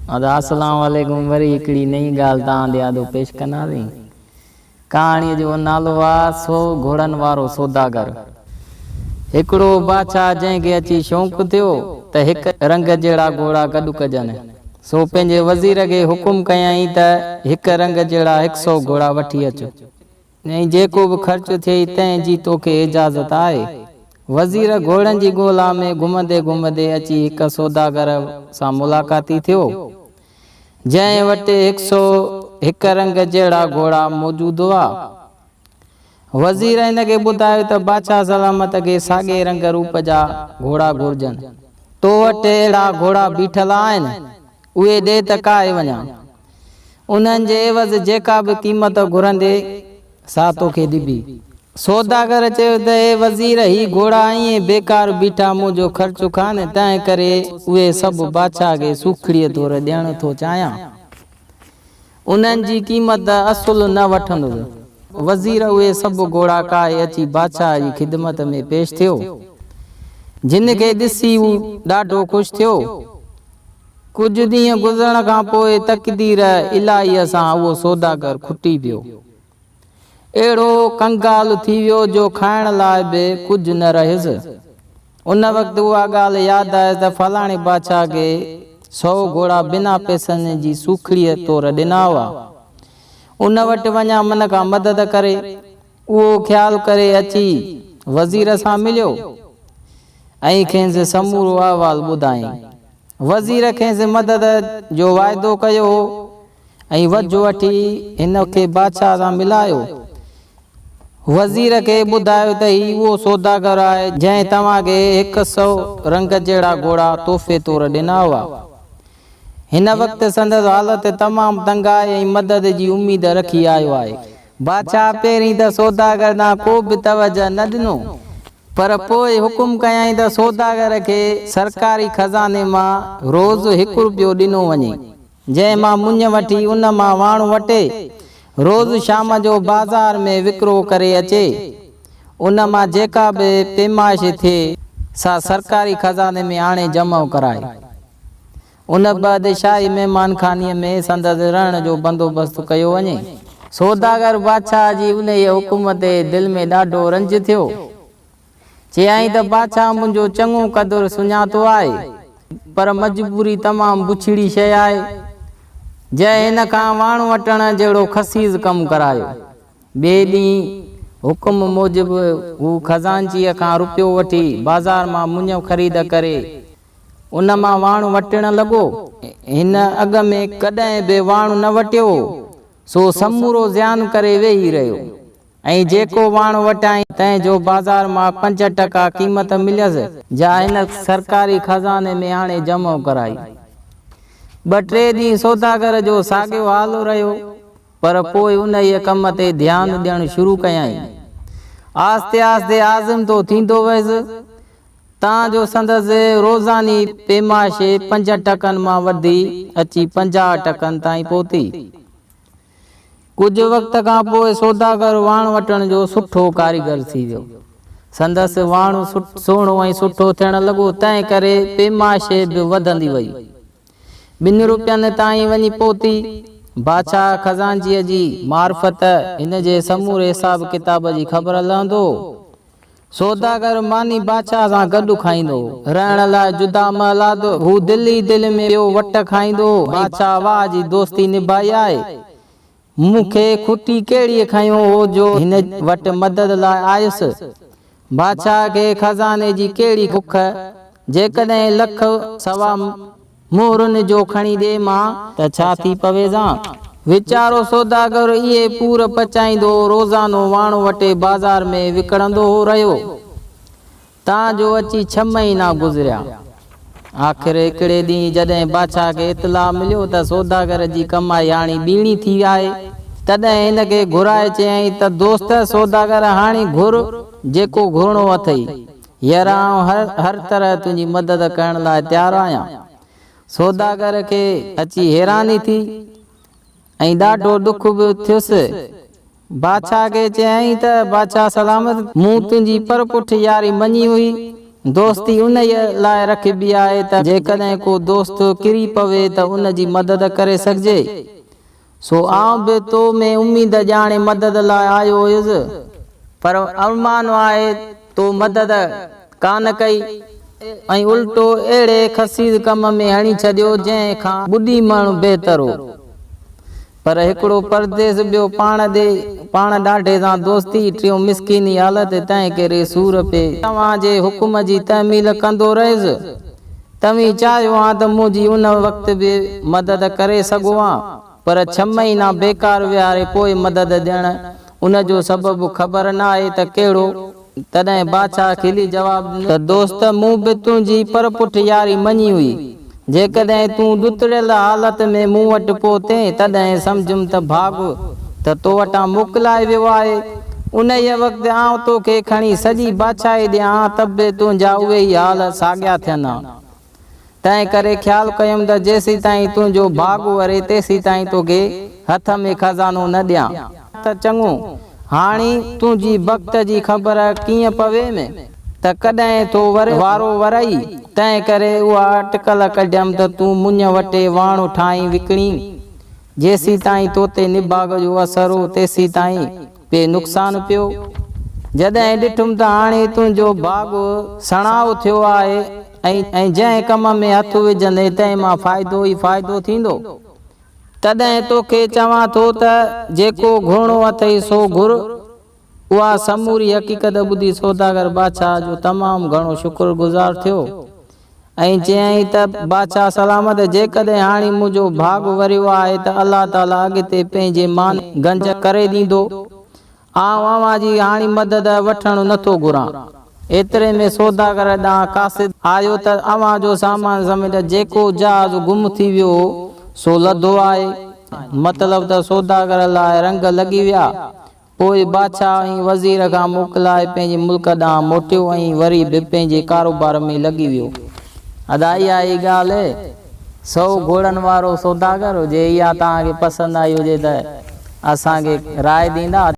अस्सलाम वालेकुम। वरी हिकिड़ी नई ॻाल्हि तव्हां ॾे आदो पेश कंदासीं। कहाणीअ जो नालो आहे 100 घोड़नि वारो सौदागर। हिकिड़ो बादशाह जंहिंखे अची शौक़ु थियो त हिकु रंग जहिड़ा घोड़ा गॾु कजनि, सो पंहिंजे वज़ीर खे हुकुम कयईं त हिकु रंग जहिड़ा 100 घोड़ा वठी अचो ऐं जेको बि ख़र्च थिए तंहिं जी तोखे इजाज़त आहे। वज़ीर घोड़नि जी ॻोल्हा में घुमंदे घुमंदे अची हिकु सौदागर सां मुलाक़ाती थियो जंहिं वटि 101 रंग जहिड़ा घोड़ा मौजूद हुआ। वज़ीर हिन खे ॿुधायो त बादशाह सलामत खे साॻे रंग रूप जा घोड़ा घुर्जनि। तो वटि अहिड़ा घोड़ा बीठल आहिनि, उहे ॾे त काए वञा। उन्हनि जे एवज़ जेका बि क़ीमत घुरंदे सा तोखे ॾिबी। सौदागर चयो त हे वज़ीर, ही घोड़ा ईअं बेकार बीठा मुंहिंजो ख़र्चु कान, तंहिं करे उहे सभु बादशाह खे सूखड़ीअ तौर ॾियण थो चाहियां। उन्हनि जी क़ीमत असुल न वठंदुसि। वज़ीर उहे सभु घोड़ा काए अची बादशाह जी ख़िदमत में पेश थियो। जिन खे ॾिसी हू ॾाढो ख़ुशि थियो। कुझु ॾींहं गुज़रण खां पोइ तक़दीर इलाहीअ सां उहो सौदागर खुटी पियो। अहिड़ो कंगाल थी वियो जो खाइण लाइ बि कुझु न रहियसि। उन वक़्तु उहा ॻाल्हि यादि आहे त फलाणे बादशाह खे 100 घोड़ा बिना पैसनि जी सूखड़ीअ तौर ॾिना हुआ। उन वटि वञा मन खां मदद करे। उहो ख़्यालु करे अची वज़ीर सां मिलियो ऐं खेसि समूरो अहवालु ॿुधायईं। वज़ीर खेसि मदद जो वाइदो कयो ऐं वझ वठी हिन खे बादशाह सां मिलायो। वज़ीर खे ॿुधायो त ही उहो सौदागर आहे जंहिं तव्हांखे 100 रंग जहिड़ा घोड़ा तोहफ़े तौर ॾिना हुआ। हिन वक़्तु संदसि हालत तमामु तंग आहे ऐं मदद जी उमेद रखी आयो आहे। बादशाह पहिरीं त सौदागर ॾांहुं को बि तवजह न ॾिनो, पर पोइ हुकुम कयईं त सौदागर खे सरकारी खज़ाने मां रोज़ 1 रुपयो ॾिनो वञे, जंहिं मां मुञ वठी उन मां वाणु वटे रोज़ शाम जो बाज़ार में विकिरो करे अचे। उन मां जेका बि पैमाइश थिए सा सरकारी खज़ाने में आणे जमा कराए। उन बादशाही महिमानखानीअ में संदसि रहण जो बंदोबस्तु कयो वञे। सौदागर बादशाह जी उन हुकुम ते दिलि में ॾाढो रंज थियो। चयईं त बादशाह मुंहिंजो चङो क़दुरु सुञातो आहे, पर मजबूरी तमामु बुछड़ी शइ आहे। जंहिं हिन खां वाणु वठण जहिड़ो खसीस कमु करायो। ॿिए ॾींहुं हुकुम मूजिबि हू खज़ानचीअ खां रुपयो वठी बाज़ार मां मुञ ख़रीद करे उन मां वाणु वठण लॻो। हिन अॻ में कॾहिं बि वाणु न वटियो, सो समूरो ज़्यान करे वेही रहियो ऐं जेको वाणु वटाई तंहिं जो बाज़ार मां 5% क़ीमत मिलियसि, जा हिन सरकारी खज़ाने में हाणे जमा कराई। 2-3 ॾींहं सौदागर जो साॻियो हाल रहियो, पर पोइ उन कम ते ध्यानु ॾियणु शुरू कयईं। आस्ते आस्ते आज़म तो थींदो वियसि तां संदसि रोज़ानी पैमाइश 5% मां वधी अची 50% ताईं पहुती। कुझु वक़्त खां पोइ सौदागर वाणु वठण जो सुठो कारीगर थी वियो। संदसि वाणु सुहिणो ऐं सुठो थियण लॻो, तंहिं करे पैमाइश बि वधंदी वई। 2 रुपयनि ताईं वञी पहुती। बादशाह खज़ानचीअ जी मार्फत हिन जे समूरे हिसाब किताब जी ख़बर लहंदो। सौदागर मानी बादशाह सां गॾु खाईंदो, रहण लाइ जुदा महलादो। हू दिली दिलि में ॿियो वट खाईंदो। बादशाह वाह जी दोस्ती निभाई आहे। मूंखे खुटी कहिड़ी खयो हो जो हिन वटि मदद लाइ आयुसि। बादशाह खे खज़ाने जी कहिड़ी बुख, जेकॾहिं लख सवा मोहरुनि जो खणी ॾे मां त छा थी पवेजां। वीचारो सौदागर इहे पूर पचाईंदो रोज़ानो वाणु वटे बाज़ार में विकिणंदो रहियो। तां जो अची 6 महीना गुज़रिया। आख़िर हिकिड़े ॾींहुं जॾहिं बादशाह खे इतला मिलियो त सौदागर जी कमाई हाणे ॿीणी थी आहे, तॾहिं हिन खे घुराए चयईं त दोस्त सौदागर, हाणे घुर जेको घुरणो अथई। यार हर तरह तुंहिंजी मदद करण लाइ तयारु आहियां। सौदागर खे अची हैरानी थी ऐं ॾाढो दुख बि थियुसि। बादशाह खे चयईं त बादशाह सलामत, मूं तुंहिंजी परपुठ यारी मञी हुई, दोस्ती उन लाइ रखबी आहे त जेकॾहिं को दोस्त किरी पवे त उन जी मदद करे सघिजे। सो आउं बि तो में उम्मीद ॼाणे मदद लाइ आयो हुयुसि, पर अरमान आहे तो मदद कान कई ऐं उल्टो अहिड़े खसीस कम में हणी छॾियो जंहिं खां ॿुॾी माण्हू बहितर हो। पर हिकिड़ो परदेस ॿियो पाण ॾाढे सां दोस्ती, टियों मिसकीनी हालत, तंहिं करे सूर पे तव्हांजे हुकुम जी तहमील कंदो रहियुसि। तव्हीं चाहियो हा त मुंहिंजी उन वक़्त बि मदद करे सघो हा, पर 6 महीना बेकार विहारे पोइ मदद ॾियण उन जो सबबु ख़बर न आहे त कहिड़ो। तॾहिं बादशाह खिली जवाब ॾिनो त दोस्त, मूं बि तुंहिंजी पर पुठ यारी मञी हुई। जेकॾहिं तूं ॾुतड़ियल हालत में मूं वटि पहुते तॾहिं सम्झुमि त भाॻु त तो वटां मोकिलाए वियो आहे। उन वक़्तु आउं तोखे खणी सॼी बादशाही ॾियां त बि तुंहिंजा उहे ई हाल साॻिया थियनि हा। तंहिं करे ख़्यालु कयुमि त जेसीं ताईं तुंहिंजो भाॻु वरे तेसीं ताईं तोखे हथ में खज़ानो न ॾियां। त चङो, हाणे तुंहिंजी वक़्त जी ख़बर कीअं पवे में त कॾहिं तो वारो वरई। तंहिं करे उहा अटकल कढियमि त तूं मुंझ वटे वाणो ठाही विकिणी। जेसीं ताईं तोते निबाग जो असर हो तेसीं ताईं पे नुक़सान पियो। जॾहिं ॾिठुमि त हाणे तुंहिंजो भाॻु सणाउ थियो आहे ऐं जंहिं कम में हथ विझंदे तंहिं मां फ़ाइदो ई फ़ाइदो थींदो, तॾहिं तोखे चवां थो त जेको घुरिणो अथई सो घुर। उहा समूरी हक़ीक़त ॿुधी सौदागर बादशाह जो तमामु घणो शुक्रगुज़ार थियो ऐं चयईं त बादशाह सलामत, जेकॾहिं हाणे मुंहिंजो भाॻु वरियो आहे त अलाह ताला अॻिते पंहिंजे मान गंज करे ॾींदो। आउं अव्हां जी हाणे मदद वठणु नथो घुरां। एतिरे में सौदागर ॾांहुं कासिद आयो त अव्हां जो सामान समेत जेको जहाज़ गुम थी वियो सो लधो आहे। मतिलब त सौदागर लाइ रंग लॻी विया। पोइ बादशाह ऐं वज़ीर खां मोकिलाए पंहिंजे मुल्क ॾांहुं मोटियो ऐं वरी बि पंहिंजे कारोबार में लॻी वियो। अदा इहा ई ॻाल्हि 100 घोड़नि वारो सौदागर हुजे। इहा तव्हांखे पसंदि आई हुजे त असांखे राय ॾींदा।